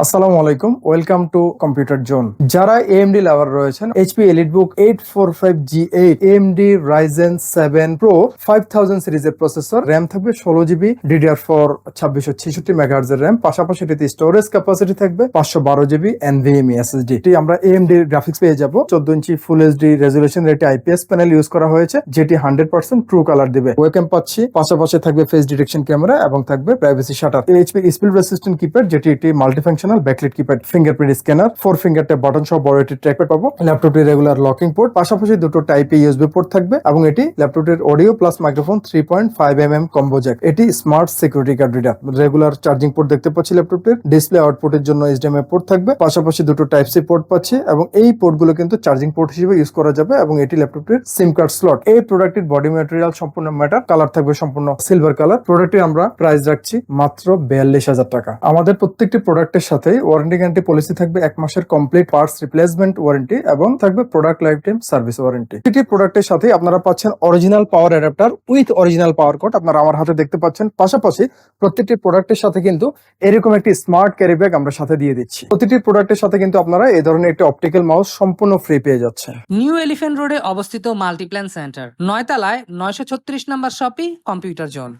আসসালামু আলাইকুম, welcome to computer zone. যারা এএমডি লাভার রয়েছেন, HP EliteBook 845G8 AMD Ryzen 7 Pro 5000 সিরিজের প্রসেসর, র্যাম থাকবে 16GB, DDR4 2666 মেগাহার্জ এর র্যাম, পাশাপাশি এটিতে স্টোরেজ ক্যাপাসিটি থাকবে 512GB NVMe SSD। আমরা এএমডি গ্রাফিক্স পেয়ে যাব 14 ইঞ্চি ফুল এইচডি রেজুলেশন, এটি আইপিএস প্যানেল ইউজ করা হয়েছে, যেটি 100% ট্রু কালার দিবে। ওয়েবক্যাম পাচ্ছি, পাশাপাশি থাকবে ফেস ডিটেকশন ক্যামেরা এবং থাকবে privacy shutter. HP speed resistant keypad, যেটি একটি multifunctional backlight keypad, fingerprint scanner, 4 finger tap button সহ বড় একটি ট্র্যাকপ্যাড পাবো। ল্যাপটপটি রেগুলার লকিং পোর্ট, পাশাপাশি দুটো টাইপ এ ইউএসবি পোর্ট থাকবে এবং এটি ল্যাপটপটির audio plus microphone 3.5mm combo jack. এটি smart security guard reader. Regular charging port দেখতে পাচ্ছি ল্যাপটপটির। ডিসপ্লে আউটপুটের জন্য এইচডিএমআই পোর্ট থাকবে, পাশাপাশি দুটো টাইপ সি পোর্ট পাচ্ছি এবং এই পোর্টগুলো কিন্তু চার্জিং পোর্ট হিসেবে ইউজ করা যাবে এবং এটি ল্যাপটপটির সিম কার্ড স্লট। এই প্রোডাক্টের বডি ম্যাটেরিয়াল সম্পূর্ণ ম্যাটার, কালার থাকবে সম্পূর্ণ সিলভার কালার। প্রোডাক্টটি আমরা প্রাইস রাখছি মাত্র 42,000 টাকা। আমাদের প্রত্যেকটি প্রোডাক্টের সাথে ওয়ারেন্টি গ্যারান্টি পলিসি থাকবে 1 মাসের কমপ্লিট পার্টস রিপ্লেসমেন্ট ওয়ারেন্টি এবং থাকবে product life time service warranty. প্রতিটি প্রোডাক্টের সাথে আপনারা পাচ্ছেন original power adapter with original power cord, আপনারা আমার হাতে দেখতে পাচ্ছেন। পাশাপাশি প্রত্যেকটি প্রোডাক্টের সাথে কিন্তু এরকম একটি স্মার্ট ক্যারি ব্যাগ আমরা সাথে দিয়ে দিচ্ছি। প্রতিটি প্রোডাক্টের সাথে কিন্তু আপনারা এই ধরনের একটি অপটিক্যাল মাউস সম্পূর্ণ ফ্রি পেয়ে যাচ্ছে। নিউ এলিফ্যান্ট রোডে অবস্থিত মাল্টিপ্ল্যান সেন্টার, 9 তলায় 936 নম্বর শপি কম্পিউটার জোন।